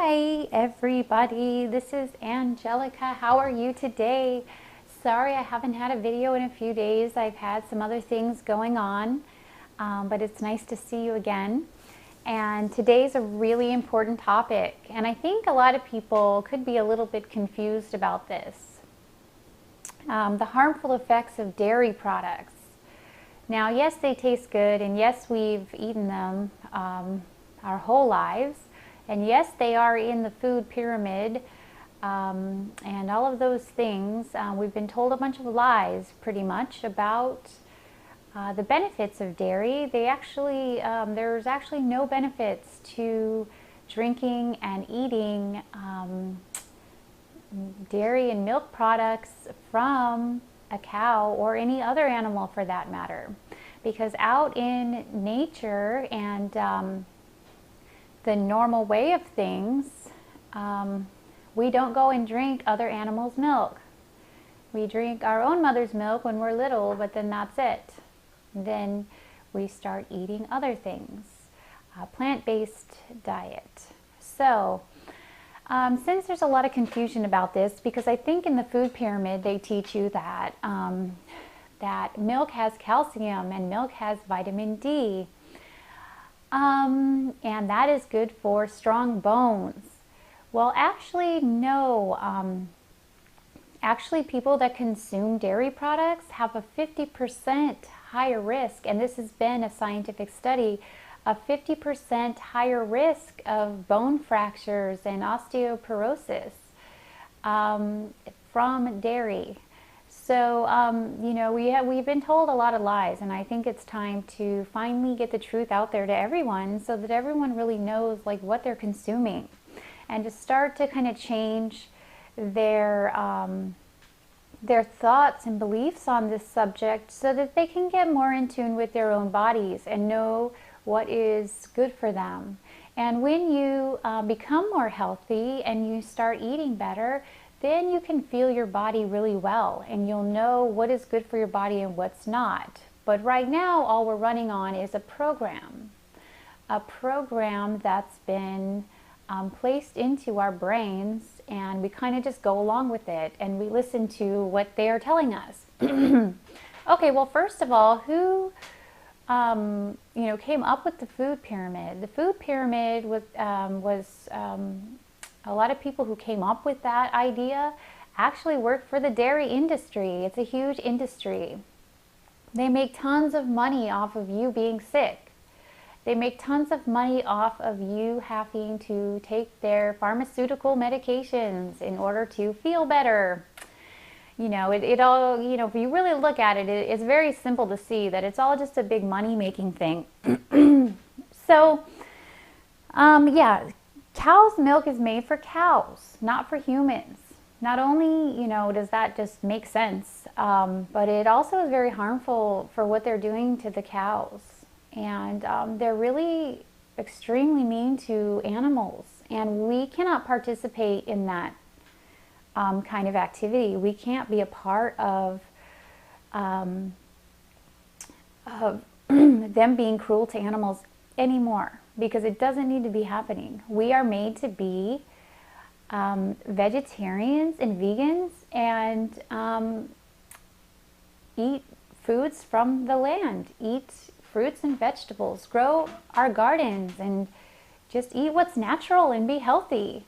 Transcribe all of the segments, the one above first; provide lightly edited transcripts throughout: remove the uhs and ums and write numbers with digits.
Hi everybody, this is Angelica. How are you today? Sorry I haven't had a video in a few days. I've had some other things going on, but it's nice to see you again. And today's a really important topic, and I think a lot of people could be a little bit confused about this. The harmful effects of dairy products. Now, yes, they taste good, and yes, we've eaten them our whole lives. And yes, they are in the food pyramid and all of those things. We've been told a bunch of lies pretty much about the benefits of dairy. There's actually no benefits to drinking and eating dairy and milk products from a cow or any other animal for that matter. Because out in nature and the normal way of things, we don't go and drink other animals' milk. We drink our own mother's milk when we're little, but then that's it. Then we start eating other things, plant-based diet. So, since there's a lot of confusion about this, because I think in the food pyramid they teach you that, that milk has calcium and milk has vitamin D. And that is good for strong bones. Well, actually, no. Actually, people that consume dairy products have a 50% higher risk, and this has been a scientific study, a 50% higher risk of bone fractures and osteoporosis from dairy. So, we've been told a lot of lies, and I think it's time to finally get the truth out there to everyone so that everyone really knows like what they're consuming, and to start to kind of change their thoughts and beliefs on this subject so that they can get more in tune with their own bodies and know what is good for them. And when you become more healthy and you start eating better, then you can feel your body really well, and you'll know what is good for your body and what's not. But right now, all we're running on is a program that's been placed into our brains, and we kind of just go along with it, and we listen to what they are telling us. Okay, well, first of all, who came up with the food pyramid? The food pyramid was a lot of people who came up with that idea actually work for the dairy industry. It's a huge industry. They make tons of money off of you being sick. They make tons of money off of you having to take their pharmaceutical medications in order to feel better. It all, if you really look at it, it's very simple to see that it's all just a big money-making thing. So, yeah. Cow's milk is made for cows, not for humans. Not only, does that just make sense, but it also is very harmful for what they're doing to the cows. And they're really extremely mean to animals. And we cannot participate in that kind of activity. We can't be a part of them being cruel to animals anymore, because it doesn't need to be happening. We are made to be vegetarians and vegans and eat foods from the land, eat fruits and vegetables, grow our gardens, and just eat what's natural and be healthy.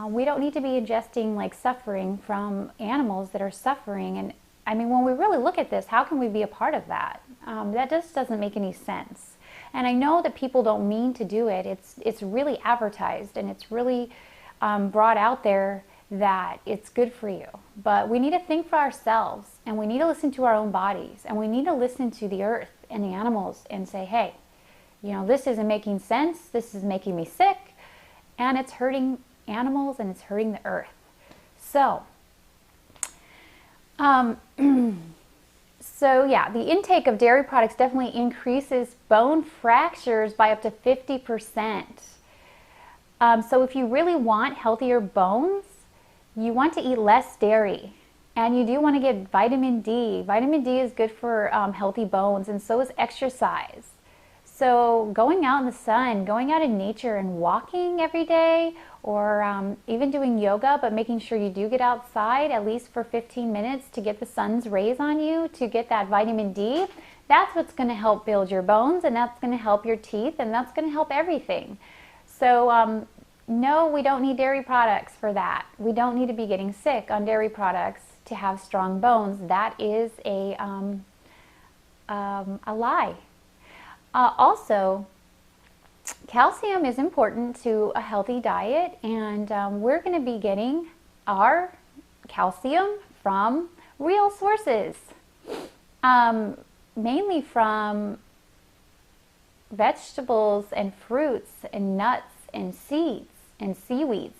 We don't need to be ingesting like suffering from animals that are suffering. And I mean, when we really look at this, how can we be a part of that? That just doesn't make any sense. And I know that people don't mean to do it. It's really advertised, and it's really brought out there that it's good for you. But we need to think for ourselves, and we need to listen to our own bodies, and we need to listen to the earth and the animals and say, hey, this isn't making sense. This is making me sick, and it's hurting animals and it's hurting the earth. So, So yeah, the intake of dairy products definitely increases bone fractures by up to 50%. So if you really want healthier bones, you want to eat less dairy. And you do want to get vitamin D. Vitamin D is good for healthy bones, and so is exercise. So going out in the sun, going out in nature and walking every day, or even doing yoga, but making sure you do get outside at least for 15 minutes to get the sun's rays on you, to get that vitamin D, that's what's going to help build your bones, and that's going to help your teeth, and that's going to help everything. So no, we don't need dairy products for that. We don't need to be getting sick on dairy products to have strong bones. That is a lie. Also, calcium is important to a healthy diet, and we're going to be getting our calcium from real sources, mainly from vegetables and fruits and nuts and seeds and seaweeds.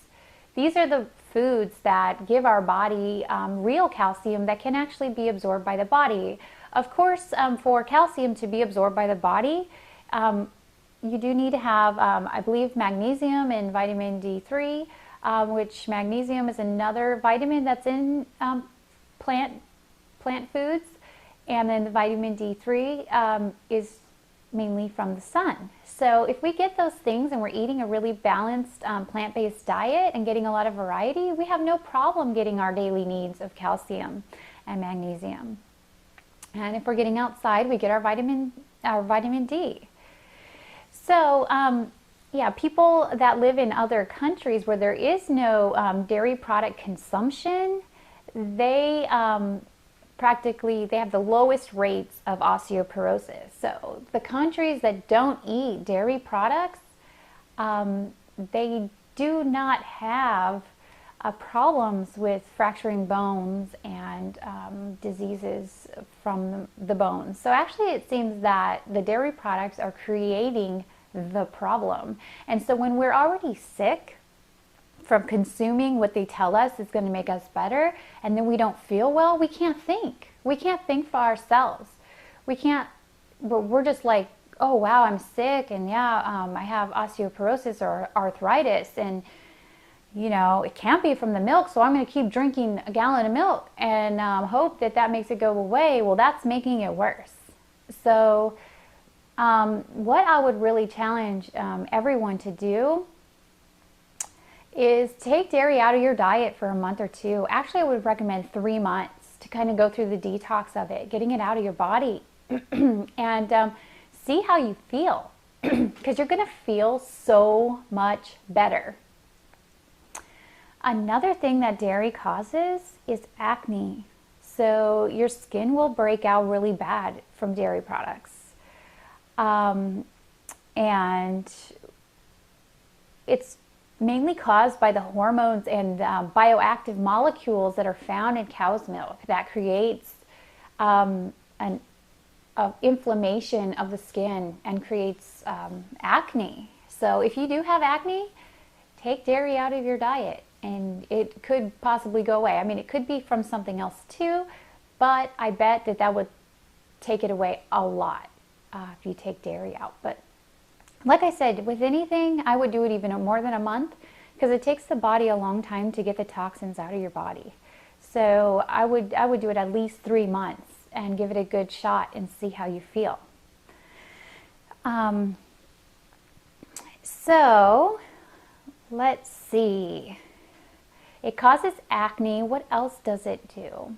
These are the foods that give our body real calcium that can actually be absorbed by the body. Of course, for calcium to be absorbed by the body, you do need to have, I believe, magnesium and vitamin D3, which magnesium is another vitamin that's in plant foods, and then the vitamin D3 is mainly from the sun. So if we get those things and we're eating a really balanced plant-based diet and getting a lot of variety, we have no problem getting our daily needs of calcium and magnesium. And if we're getting outside, we get our vitamin D. So yeah, people that live in other countries where there is no dairy product consumption, they they have the lowest rates of osteoporosis. So the countries that don't eat dairy products, they do not have problems with fracturing bones and diseases from the bones. So actually it seems that the dairy products are creating the problem. And so when we're already sick from consuming what they tell us is going to make us better, and then we don't feel well, we can't think. We can't think for ourselves. We're just like, oh wow, I'm sick, and yeah, I have osteoporosis or arthritis, and you know, it can't be from the milk, so I'm going to keep drinking a gallon of milk and hope that that makes it go away. Well, that's making it worse. So what I would really challenge everyone to do is take dairy out of your diet for a month or two. Actually, I would recommend 3 months to kind of go through the detox of it, getting it out of your body, and see how you feel, because you're going to feel so much better. Another thing that dairy causes is acne. So your skin will break out really bad from dairy products. And it's mainly caused by the hormones and bioactive molecules that are found in cow's milk that creates an inflammation of the skin and creates acne. So if you do have acne, take dairy out of your diet and it could possibly go away. I mean, it could be from something else too, but I bet that that would take it away a lot if you take dairy out. But like I said, with anything, I would do it even more than a month, because it takes the body a long time to get the toxins out of your body. So I would do it at least 3 months and give it a good shot and see how you feel. So let's see. It causes acne. What else does it do?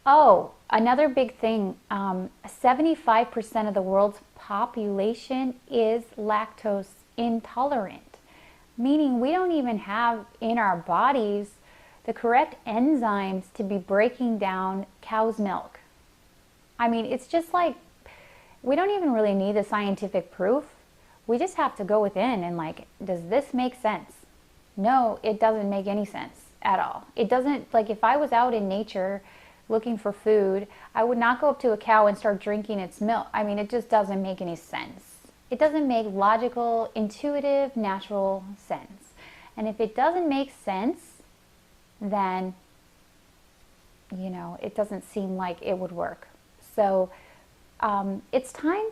Oh, another big thing, 75% of the world's population is lactose intolerant, meaning we don't even have in our bodies the correct enzymes to be breaking down cow's milk. I mean, it's just like, we don't even really need the scientific proof. We just have to go within and like, does this make sense? No, it doesn't make any sense at all. It doesn't, like if I was out in nature looking for food, I would not go up to a cow and start drinking its milk. I mean, it just doesn't make any sense. It doesn't make logical, intuitive, natural sense. And if it doesn't make sense, then, you know, it doesn't seem like it would work. So it's time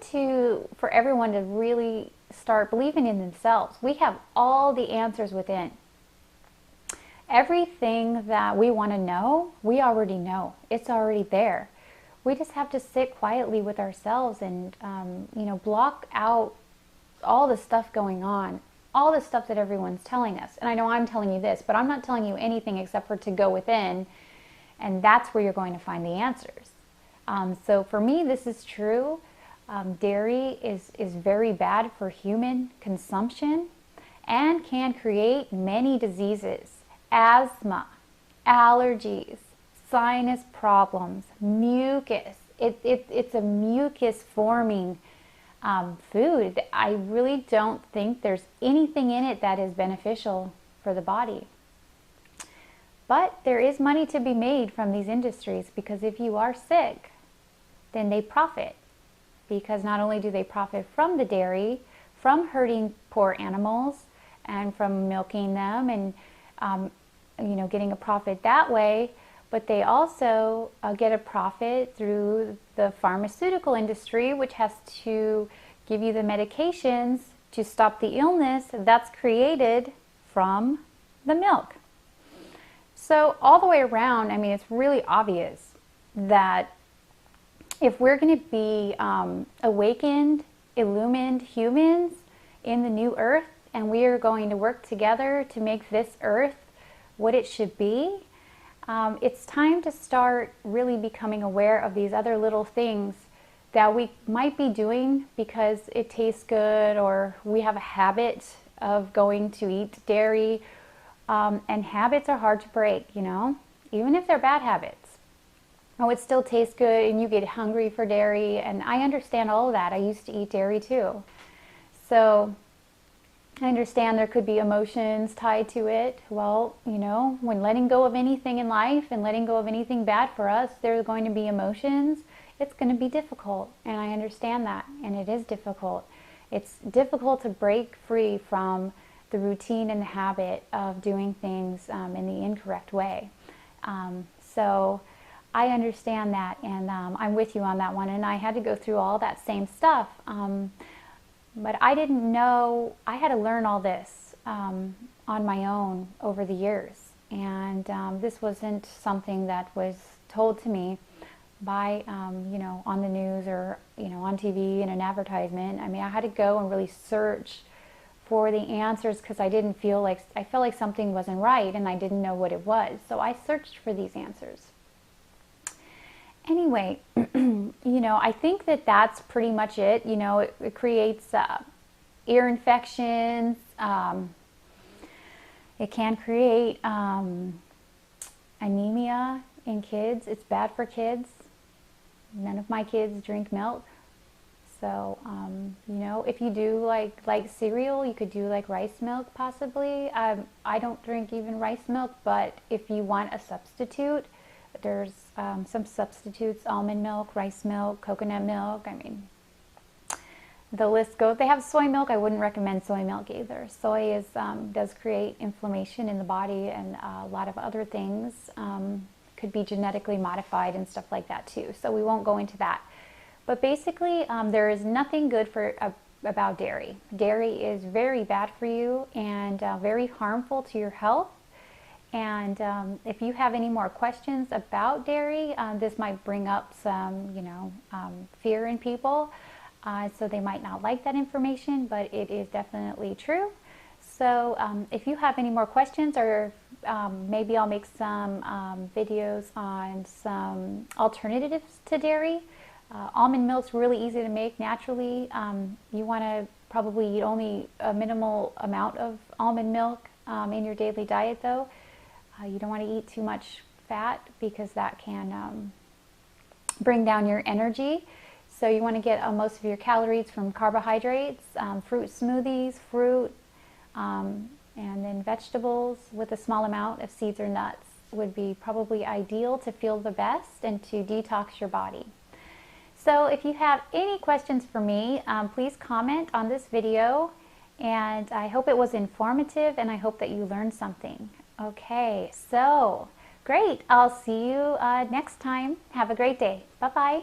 for everyone to really start believing in themselves. We have all the answers within. Everything that we want to know, we already know. It's already there. We just have to sit quietly with ourselves and, you know, block out all the stuff going on, all the stuff that everyone's telling us. And I know I'm telling you this, but I'm not telling you anything except for to go within, and that's where you're going to find the answers. So for me, this is true. Dairy is very bad for human consumption and can create many diseases: asthma, allergies, sinus problems, mucus. It's a mucus forming food. I really don't think there's anything in it that is beneficial for the body. But there is money to be made from these industries, because if you are sick, then they profit. Because not only do they profit from the dairy, from hurting poor animals and from milking them and you know, getting a profit that way, but they also get a profit through the pharmaceutical industry, which has to give you the medications to stop the illness that's created from the milk. So all the way around, I mean, it's really obvious that if we're going to be awakened, illumined humans in the new earth, and we are going to work together to make this earth what it should be, it's time to start really becoming aware of these other little things that we might be doing because it tastes good, or we have a habit of going to eat dairy. And habits are hard to break, you know, even if they're bad habits. Oh, it still tastes good and you get hungry for dairy, and I understand all of that. I used to eat dairy too. So I understand there could be emotions tied to it. Well, you know, when letting go of anything in life and letting go of anything bad for us, there's going to be emotions. It's going to be difficult, and I understand that, and it is difficult. It's difficult to break free from the routine and the habit of doing things in the incorrect way. So I understand that, and I'm with you on that one, and I had to go through all that same stuff. But I didn't know, I had to learn all this on my own over the years. And this wasn't something that was told to me by, you know, on the news or, you know, on TV in an advertisement. I mean, I had to go and really search for the answers, because I didn't feel like, I felt like something wasn't right and I didn't know what it was. So I searched for these answers. Anyway, you know, I think that that's pretty much it. You know, it creates ear infections. It can create anemia in kids. It's bad for kids. None of my kids drink milk. So, you know, if you do like cereal, you could do like rice milk possibly. I don't drink even rice milk, but if you want a substitute, there's some substitutes: almond milk, rice milk, coconut milk. I mean, the list goes. They have soy milk. I wouldn't recommend soy milk either. Soy is does create inflammation in the body, and a lot of other things could be genetically modified and stuff like that too. So we won't go into that. But basically, there is nothing good about dairy. Dairy is very bad for you and very harmful to your health. And if you have any more questions about dairy, this might bring up some, you know, fear in people. So they might not like that information, but it is definitely true. So if you have any more questions, or maybe I'll make some videos on some alternatives to dairy. Almond milk's really easy to make naturally. You want to probably eat only a minimal amount of almond milk in your daily diet though. You don't want to eat too much fat, because that can bring down your energy. So you want to get most of your calories from carbohydrates, fruit smoothies, fruit, and then vegetables with a small amount of seeds or nuts would be probably ideal to feel the best and to detox your body. So if you have any questions for me, please comment on this video, and I hope it was informative, and I hope that you learned something. Okay, so great. I'll see you next time. Have a great day. Bye-bye.